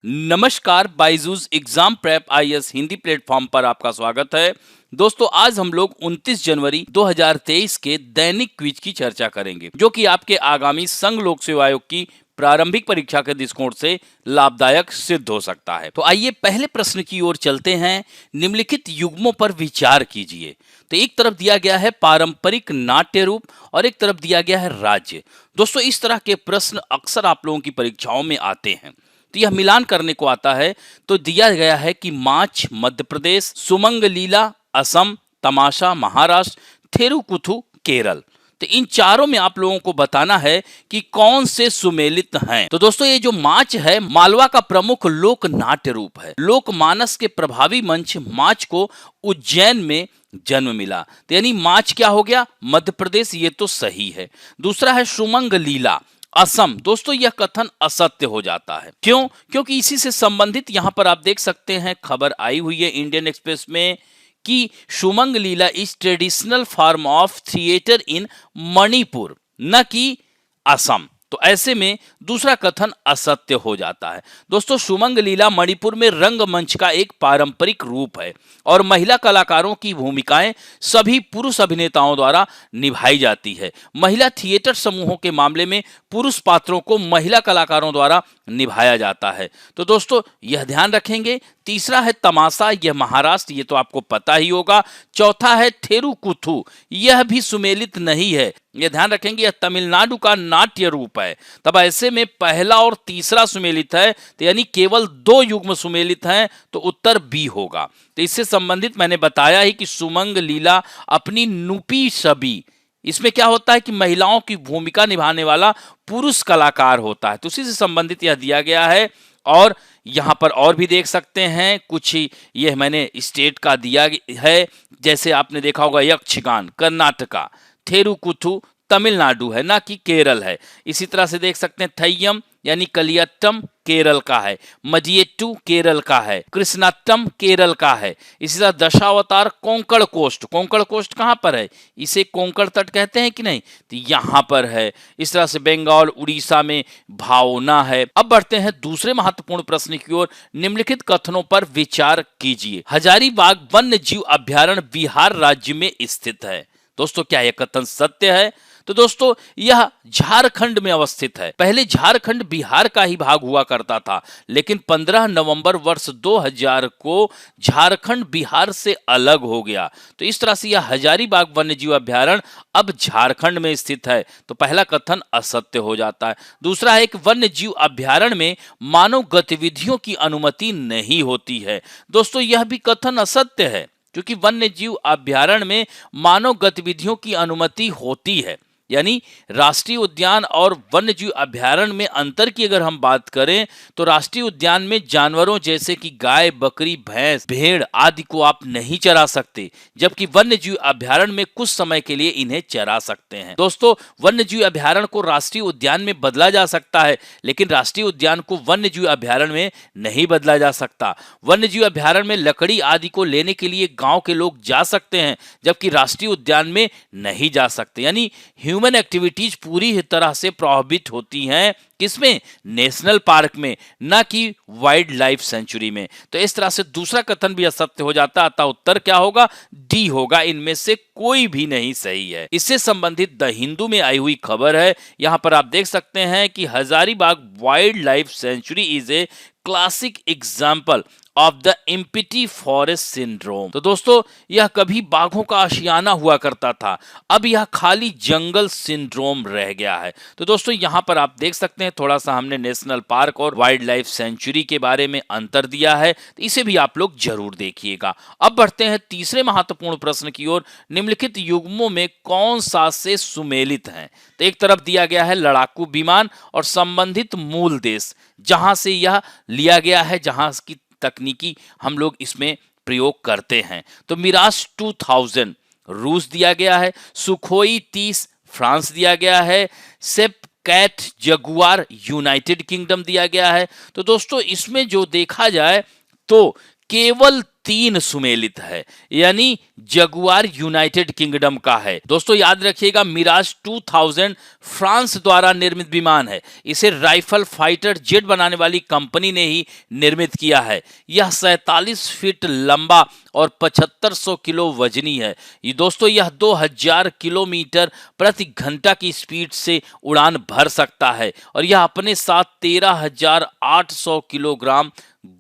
नमस्कार, Byju's exam prep IAS Hindi platform पर आपका स्वागत है। दोस्तों, आज हम लोग 29 जनवरी 2023 के दैनिक क्विज की चर्चा करेंगे, जो कि आपके आगामी संघ लोक सेवा आयोग की प्रारंभिक परीक्षा के दृष्टिकोण से लाभदायक सिद्ध हो सकता है। तो आइए पहले प्रश्न की ओर चलते हैं। निम्नलिखित युग्मों पर विचार कीजिए। तो एक तरफ दिया गया है पारंपरिक नाट्य रूप और एक तरफ दिया गया है राज्य। दोस्तों, इस तरह के प्रश्न अक्सर आप लोगों की परीक्षाओं में आते हैं। तो यह मिलान करने को आता है। तो दिया गया है कि माच मध्य प्रदेश, सुमंग लीला असम, तमाशा महाराष्ट्र, थेरुकुथु केरल। तो इन चारों में आप लोगों को बताना है कि कौन से सुमेलित हैं। तो दोस्तों, ये जो माच है मालवा का प्रमुख लोक नाट्य रूप है। लोकमानस के प्रभावी मंच माच को उज्जैन में जन्म मिला। तो यानी माच क्या हो गया? मध्य प्रदेश, ये तो सही है। दूसरा है सुमंग लीला असम। दोस्तों, यह कथन असत्य हो जाता है। क्यों? क्योंकि इसी से संबंधित यहां पर आप देख सकते हैं खबर आई हुई है इंडियन एक्सप्रेस में कि Sumang Lila is traditional form of theatre in Manipur, न कि असम। तो ऐसे में दूसरा कथन असत्य हो जाता है। दोस्तों, सुमंग लीला मणिपुर में रंगमंच का एक पारंपरिक रूप है और महिला कलाकारों की भूमिकाएं सभी पुरुष अभिनेताओं द्वारा निभाई जाती है। महिला थिएटर समूहों के मामले में पुरुष पात्रों को महिला कलाकारों द्वारा निभाया जाता है। तो दोस्तों, यह ध्यान रखेंगे। तीसरा है तमाशा, यह महाराष्ट्र, ये तो आपको पता ही होगा। चौथा है थेरुकुथु, यह भी सुमेलित नहीं है, यह ध्यान रखेंगे, यह तमिलनाडु का नाट्य रूप है। तब ऐसे में पहला और तीसरा सुमेलित है, तो यानी केवल दो युग्म सुमेलित हैं, तो उत्तर बी होगा। तो इससे संबंधित मैंने बताया ही कि सुमंग लीला अपनी नुपी छवि, इसमें क्या होता है कि महिलाओं की भूमिका निभाने वाला पुरुष कलाकार होता है। तो उसी से संबंधित यह दिया गया है। और यहाँ पर और भी देख सकते हैं कुछ, यह मैंने स्टेट का दिया है। जैसे आपने देखा होगा यक्षगान कर्नाटका, थेरुकुथु तमिलनाडु है, ना कि केरल है। इसी तरह से देख सकते हैं थय्यम यानी कलियट्टम केरल का है, मजिएट्टू केरल का है, कृष्णाट्टम केरल का है। इसी तरह दशावतार कोंकण कोस्ट, कोंकण कोस्ट कहाँ पर है? इसे कोंकण तट कहते हैं कि नहीं? तो यहाँ पर है। इस तरह से बंगाल उड़ीसा में भावना है। अब बढ़ते हैं दूसरे महत्वपूर्ण प्रश्न की ओर। निम्नलिखित कथनों पर विचार कीजिए। हजारीबाग वन्य जीव अभ्यारण्य बिहार राज्य में स्थित है। दोस्तों, क्या यह कथन सत्य है? तो दोस्तों, यह झारखंड में अवस्थित है। पहले झारखंड बिहार का ही भाग हुआ करता था, लेकिन 15 नवंबर वर्ष 2000 को झारखंड बिहार से अलग हो गया। तो इस तरह से यह हजारीबाग वन्यजीव अभ्यारण्य अब झारखंड में स्थित है। तो पहला कथन असत्य हो जाता है। दूसरा है कि वन्यजीव अभ्यारण्य में मानव गतिविधियों की अनुमति नहीं होती है। दोस्तों, यह भी कथन असत्य है, क्योंकि वन्य जीव अभ्यारण्य में मानव गतिविधियों की अनुमति होती है। यानी राष्ट्रीय उद्यान और वन्य जीव अभ्यारण्य में अंतर की अगर हम बात करें तो राष्ट्रीय उद्यान में जानवरों जैसे कि गाय, बकरी, भैंस, भेड़ आदि को आप नहीं चरा सकते, जबकि वन्य जीव अभ्यारण्य में कुछ समय के लिए इन्हें चरा सकते हैं। दोस्तों, वन्य जीव अभ्यारण्य को राष्ट्रीय उद्यान में बदला जा सकता है, लेकिन राष्ट्रीय उद्यान को वन्य जीव अभ्यारण्य में नहीं बदला जा सकता। वन्य जीव अभ्यारण्य में लकड़ी आदि को लेने के लिए गांव के लोग जा सकते हैं, जबकि राष्ट्रीय उद्यान में नहीं जा सकते। यानी ह्यूमन एक्टिविटीज पूरी तरह से प्रभावित होती हैं, किसमें? नेशनल पार्क में, ना कि वाइल्ड लाइफ सेंचुरी में। तो इस तरह से दूसरा कथन भी असत्य हो जाता है। अतः उत्तर क्या होगा? डी होगा। इनमें से कोई भी नहीं सही है। इससे संबंधित द हिंदू में आई हुई खबर है। यहां पर आप देख सकते हैं कि Hazaribagh wild life sanctuary is a classic example of the empty forest syndrome. तो दोस्तों, यह कभी बाघों का आशियाना हुआ करता था, अब यह खाली जंगल सिंड्रोम रह गया है। तो दोस्तों, यहां पर आप देख सकते हैं थोड़ा सा हमने नेशनल पार्क और वाइल्ड लाइफ सेंचुरी के बारे में अंतर दिया है, तो इसे भी आप लोग जरूर देखिएगा। अब बढ़ते हैं तीसरे महत्वपूर्ण प्रश्न की ओर। निम्नलिखित युग्मों में कौन सा से सुमेलित हैं? तो एक तरफ दिया गया है लड़ाकू विमान और संबंधित मूल देश, जहां से यह लिया गया है, जहां की तकनीकी हम लोग इसमें प्रयोग करते हैं। तो मिराज 2000 रूस दिया गया है, सुखोई 30 फ्रांस दिया गया है, सेप कैट जगुआर यूनाइटेड किंगडम दिया गया है। तो दोस्तों, इसमें जो देखा जाए तो केवल 3 सुमेलित है, यानी जगुआर यूनाइटेड किंगडम का है। दोस्तों याद रखिएगा, मिराज 2000 फ्रांस द्वारा निर्मित विमान है। इसे राइफल फाइटर जेट बनाने वाली कंपनी ने ही निर्मित किया है। यह 47 फीट लंबा और 7500 किलो वजनी है। ये दोस्तों यह 2000 किलोमीटर प्रति घंटा की स्पीड से उड़ान भर सकता है और यह अपने साथ 13,800 किलोग्राम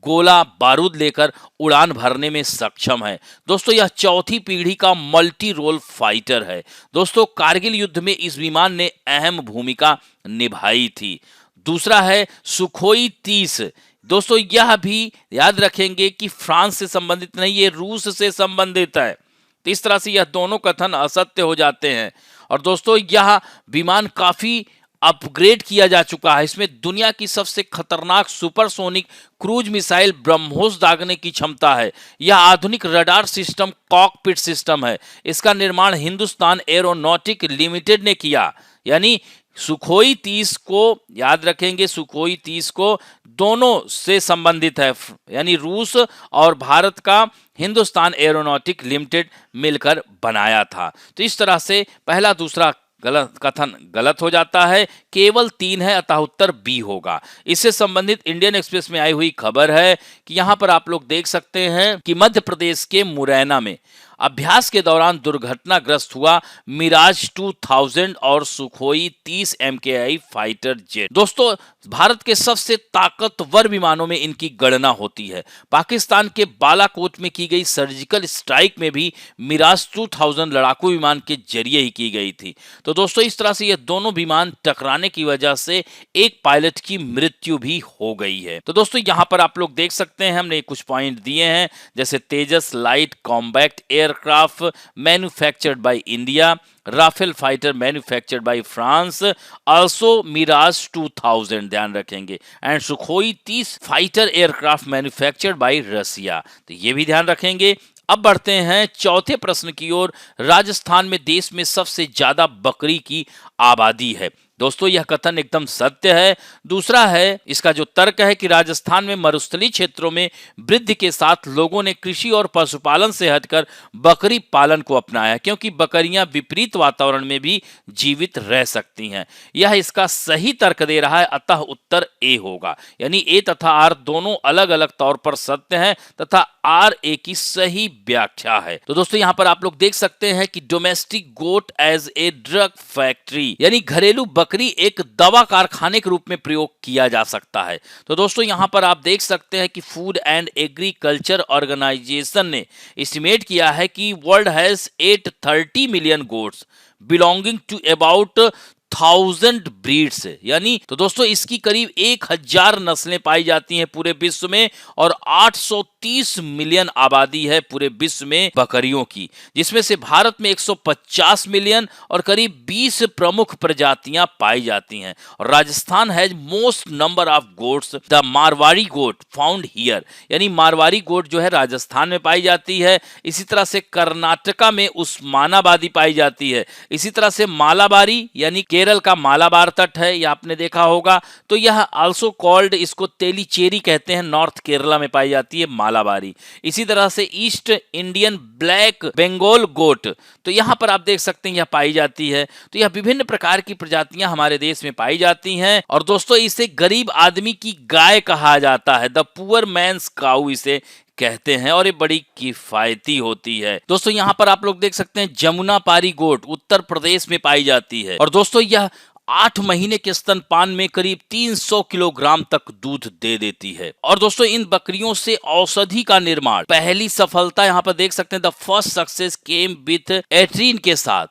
गोला बारूद लेकर उड़ान भरने में सक्षम है। दोस्तों यह चौथी पीढ़ी का मल्टी रोल फाइटर है। दोस्तों कारगिल युद्ध में इस विमान ने अहम भूमिका निभाई थी। दूसरा है सुखोई 30। दोस्तों यह भी याद रखेंगे कि फ्रांस से संबंधित नहीं, ये रूस से संबंधित है। तो इस तरह से यह दोनों कथन असत्य हो जाते हैं। और दोस्तों यह विमान काफी अपग्रेड किया जा चुका है। इसमें दुनिया की सबसे खतरनाक सुपरसोनिक क्रूज मिसाइल ब्रह्मोस दागने की क्षमता है। यह आधुनिक रडार सिस्टम कॉकपिट सिस्टम है। इसका निर्माण हिंदुस्तान एरोनॉटिक लिमिटेड ने किया। यानी सुखोई 30 को याद रखेंगे, सुखोई 30 को दोनों से संबंधित है, यानी रूस और भारत का हिंदुस्तान एरोनॉटिक लिमिटेड मिलकर बनाया था। तो इस तरह से पहला दूसरा गलत कथन गलत हो जाता है। केवल 3 है, अतः उत्तर बी होगा। इससे संबंधित इंडियन एक्सप्रेस में आई हुई खबर है कि यहां पर आप लोग देख सकते हैं कि मध्य प्रदेश के मुरैना में अभ्यास के दौरान दुर्घटनाग्रस्त हुआ मिराज 2000 और सुखोई 30 MKI फाइटर जेट। दोस्तों भारत के सबसे ताकतवर विमानों में इनकी गणना होती है। पाकिस्तान के बालाकोट में की गई सर्जिकल स्ट्राइक में भी मिराज 2000 लड़ाकू विमान के जरिए ही की गई थी। तो दोस्तों इस तरह से ये दोनों विमान टकराने की वजह से एक पायलट की मृत्यु भी हो गई है। तो दोस्तों यहाँ पर आप लोग देख सकते हैं, हमने कुछ पॉइंट दिए हैं, जैसे Tejas light combat aircraft manufactured by India, Rafale fighter manufactured by France, also Mirage 2000 ध्यान रखेंगे, and Sukhoi 30 fighter aircraft manufactured by Russia. तो ये भी ध्यान रखेंगे। अब बढ़ते हैं चौथे प्रश्न की ओर। राजस्थान में देश में सबसे ज्यादा बकरी की आबादी है। दोस्तों यह कथन एकदम सत्य है। दूसरा है, इसका जो तर्क है कि राजस्थान में मरुस्थलीय क्षेत्रों में वृद्धि के साथ लोगों ने कृषि और पशुपालन से हटकर बकरी पालन को अपनाया, क्योंकि बकरियां विपरीत वातावरण में भी जीवित रह सकती हैं। यह इसका सही तर्क दे रहा है, अतः उत्तर ए होगा। यानी ए तथा आर दोनों अलग अलग तौर पर सत्य हैं तथा आर ए की सही व्याख्या है। तो दोस्तों यहां पर आप लोग देख सकते हैं कि domestic goat as a drug factory, यानी घरेलू बकरी एक दवा कारखाने के रूप में प्रयोग किया जा सकता है। तो दोस्तों यहां पर आप देख सकते हैं कि फूड एंड एग्रीकल्चर ऑर्गेनाइजेशन ने एस्टिमेट किया है कि world has 830 million goats belonging to about 1000 breeds, यानी तो दोस्तों इसकी करीब 1000 नस्लें पाई जाती हैं पूरे विश्व में और 830 मिलियन आबादी है पूरे विश्व में बकरियों की, जिसमें से भारत में 150 मिलियन और करीब 20 प्रमुख प्रजातियां पाई जाती हैं। और Rajasthan has most number of goats, the Marwari goat found here, यानी मारवाड़ी गोट जो है राजस्थान में पाई जाती है। इसी तरह से कर्नाटका में उस्मानाबादी पाई जाती है। इसी तरह से मालाबारी, यानी केरल का मालाबार तट है, यह आपने देखा होगा, तो यह आल्सो कॉल्ड, इसको तेलीचेरी कहते हैं, नॉर्थ केरला में पाई जाती है मालाबारी। इसी तरह से ईस्ट इंडियन ब्लैक बंगाल गोट, तो यहां पर आप देख सकते हैं यह पाई जाती है। तो यह विभिन्न प्रकार की प्रजातियां हमारे देश में पाई जाती हैं। और दोस्तों इसे गरीब आदमी की गाय कहा जाता है, द पुअर मैन्स काऊ इसे कहते हैं, और ये बड़ी किफायती होती है। दोस्तों यहाँ पर आप लोग देख सकते हैं जमुना पारी गोट उत्तर प्रदेश में पाई जाती है। और दोस्तों यह 8 महीने के स्तनपान में करीब 300 किलोग्राम तक दूध दे देती है। और दोस्तों इन बकरियों से औषधि का निर्माण, पहली सफलता यहाँ पर देख सकते हैं, the first success came with eighteen के साथ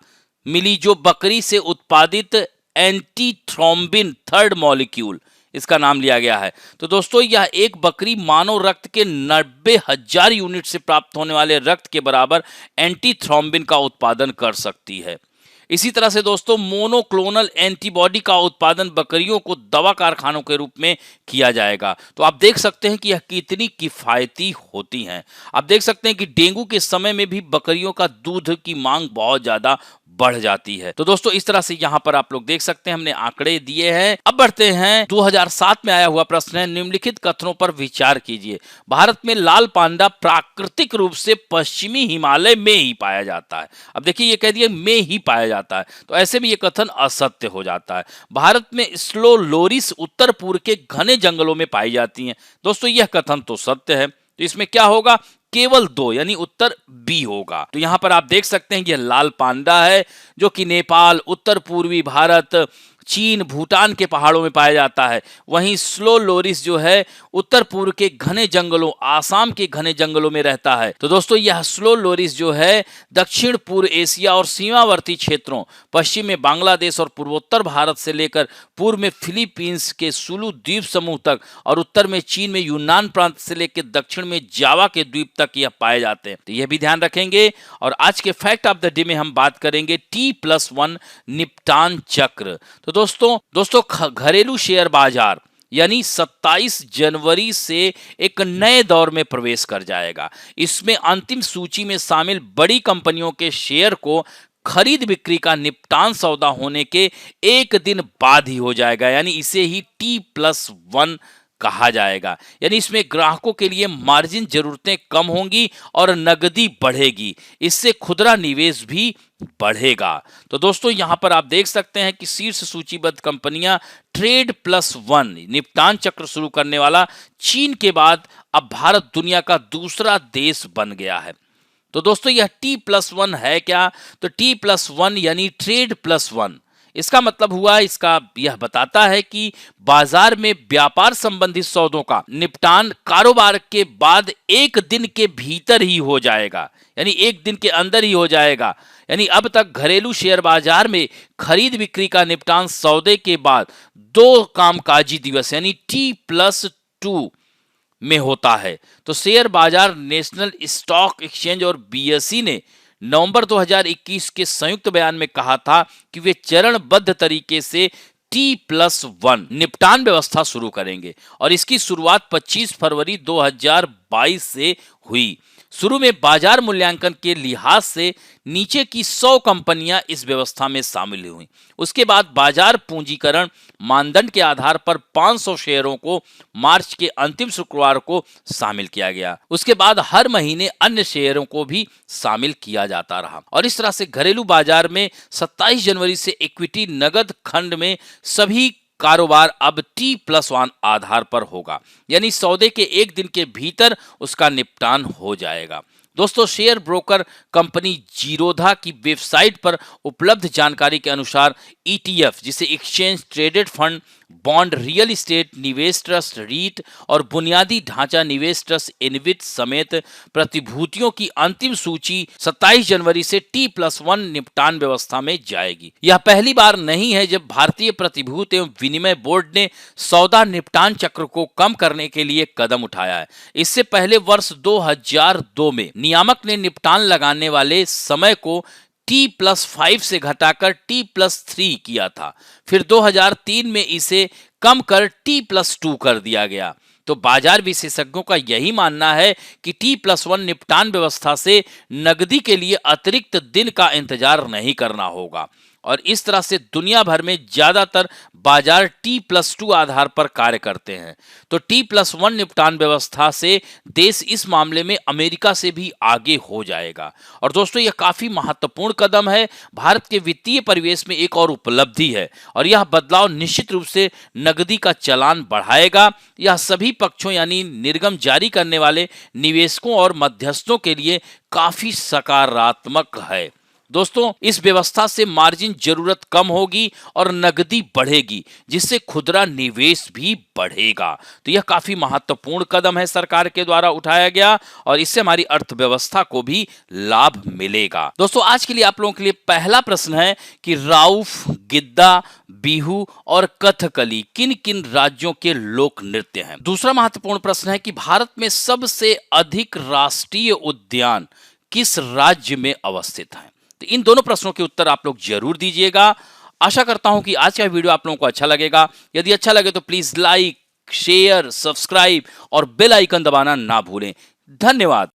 मिली, जो बकरी से उत्पादित एंटी थ्रोम्बिन थर्ड मॉलिक्यूल, इसका नाम लिया गया है। तो दोस्तों यह एक बकरी मानव रक्त के 90,000 यूनिट से प्राप्त होने वाले रक्त के बराबर एंटी थ्रोम्बिन का उत्पादन कर सकती है। इसी तरह से दोस्तों मोनोक्लोनल एंटीबॉडी का उत्पादन बकरियों को दवा कारखानों के रूप में किया जाएगा। तो आप देख सकते हैं कि यह कितनी किफायती होती हैं। आप देख सकते हैं कि डेंगू के समय में भी बकरियों का दूध की मांग बहुत ज्यादा बढ़ जाती है। तो दोस्तों इस तरह से यहाँ पर आप लोग देख सकते हैं हमने आंकड़े दिए हैं। अब बढ़ते हैं 2007 में आया हुआ प्रश्न है, निम्नलिखित कथनों पर विचार कीजिए। भारत में लाल पांडा प्राकृतिक रूप से पश्चिमी हिमालय में ही पाया जाता है। अब देखिए ये कह दिया में ही पाया जाता है, तो ऐसे में ये कथन असत्य हो जाता है। भारत में स्लो लोरिस उत्तर पूर्व के घने जंगलों में पाई जाती हैं। दोस्तों यह कथन तो सत्य है, तो इसमें क्या होगा, केवल 2 यानी उत्तर बी होगा। तो यहां पर आप देख सकते हैं यह लाल पांडा है जो कि नेपाल, उत्तर पूर्वी भारत, चीन, भूटान के पहाड़ों में पाया जाता है। वहीं स्लो लोरिस जो है उत्तर पूर्व के घने जंगलों, आसाम के घने जंगलों में रहता है। तो दोस्तों यह स्लो लोरिस जो है दक्षिण पूर्व एशिया और सीमावर्ती क्षेत्रों, पश्चिम में बांग्लादेश और पूर्वोत्तर भारत से लेकर पूर्व में फिलीपींस के सुलू द्वीप समूह तक और उत्तर में चीन में यूनान प्रांत से लेकर दक्षिण में जावा के द्वीप तक यह पाए जाते हैं। तो यह भी ध्यान रखेंगे। और आज के फैक्ट ऑफ द डे में हम बात करेंगे T+1 निपटान चक्र। तो दोस्तों घरेलू शेयर बाजार यानी 27 जनवरी से एक नए दौर में प्रवेश कर जाएगा। इसमें अंतिम सूची में शामिल बड़ी कंपनियों के शेयर को खरीद बिक्री का निपटान सौदा होने के एक दिन बाद ही हो जाएगा, यानी इसे ही T+1 कहा जाएगा। यानी इसमें ग्राहकों के लिए मार्जिन जरूरतें कम होंगी और नगदी बढ़ेगी, इससे खुदरा निवेश भी बढ़ेगा। तो दोस्तों यहां पर आप देख सकते हैं कि शीर्ष सूचीबद्ध कंपनियां T+1 निपटान चक्र शुरू करने वाला चीन के बाद अब भारत दुनिया का दूसरा देश बन गया है। तो दोस्तों यह T+1 है क्या, तो T+1 यानी Trade+1, इसका मतलब हुआ, इसका यह बताता है कि बाजार में व्यापार संबंधित सौदों का निपटान कारोबार के बाद एक दिन के भीतर ही हो जाएगा, यानी एक दिन के अंदर ही हो जाएगा। यानी अब तक घरेलू शेयर बाजार में खरीद बिक्री का निपटान सौदे के बाद 2 कामकाजी दिवस यानी T+2 में होता है। तो शेयर बाजार नेशनल स्टॉक एक्सचेंज और BSE ने नवंबर 2021 के संयुक्त बयान में कहा था कि वे चरणबद्ध तरीके से T+1 निपटान व्यवस्था शुरू करेंगे और इसकी शुरुआत 25 फरवरी 2022 से हुई। शुरू में बाजार मूल्यांकन के लिहाज से नीचे की 100 कंपनियां इस व्यवस्था में शामिल हुई। उसके बाद बाजार पूंजीकरण मानदंड के आधार पर 500 शेयरों को मार्च के अंतिम शुक्रवार को शामिल किया गया। उसके बाद हर महीने अन्य शेयरों को भी शामिल किया जाता रहा और इस तरह से घरेलू बाजार में 27 जनवरी से इक्विटी नगद खंड में सभी कारोबार अब T+1 आधार पर होगा, यानी सौदे के एक दिन के भीतर उसका निपटान हो जाएगा। दोस्तों शेयर ब्रोकर कंपनी जीरोधा की वेबसाइट पर उपलब्ध जानकारी के अनुसार ETF जिसे exchange traded fund, bond, real estate निवेश ट्रस्ट रीट और बुनियादी ढांचा निवेश ट्रस्ट इनविट समेत प्रतिभूतियों की अंतिम सूची 27 जनवरी से T+1 निपटान व्यवस्था में जाएगी। यह पहली बार नहीं है जब भारतीय प्रतिभूति एवं विनिमय बोर्ड ने सौदा निपटान चक्र को कम करने के लिए कदम उठाया है। इससे पहले वर्ष 2002 में नियामक ने निपटान लगाने वाले समय को T+5 से घटाकर T+3 किया था। फिर 2003 में इसे कम कर T+2 कर दिया गया। तो बाजार विशेषज्ञों का यही मानना है कि T+1 निपटान व्यवस्था से नकदी के लिए अतिरिक्त दिन का इंतजार नहीं करना होगा और इस तरह से दुनिया भर में ज्यादातर बाजार T+2 आधार पर कार्य करते हैं। तो T+1 निपटान व्यवस्था से देश इस मामले में अमेरिका से भी आगे हो जाएगा और दोस्तों यह काफी महत्वपूर्ण कदम है। भारत के वित्तीय परिवेश में एक और उपलब्धि है और यह बदलाव निश्चित रूप से नकदी का चलान बढ़ाएगा। यह सभी पक्षों यानी निर्गम जारी करने वाले निवेशकों और मध्यस्थों के लिए काफी सकारात्मक है। दोस्तों इस व्यवस्था से मार्जिन जरूरत कम होगी और नकदी बढ़ेगी, जिससे खुदरा निवेश भी बढ़ेगा। तो यह काफी महत्वपूर्ण कदम है सरकार के द्वारा उठाया गया और इससे हमारी अर्थव्यवस्था को भी लाभ मिलेगा। दोस्तों आज के लिए आप लोगों के लिए पहला प्रश्न है कि राउफ, गिद्दा, बिहू और कथकली किन किन राज्यों के लोक नृत्य हैं। दूसरा महत्वपूर्ण प्रश्न है कि भारत में सबसे अधिक राष्ट्रीय उद्यान किस राज्य में अवस्थित है। तो इन दोनों प्रश्नों के उत्तर आप लोग जरूर दीजिएगा। आशा करता हूं कि आज का वीडियो आप लोगों को अच्छा लगेगा। यदि अच्छा लगे तो प्लीज लाइक, शेयर, सब्सक्राइब और बेल आइकन दबाना ना भूलें। धन्यवाद।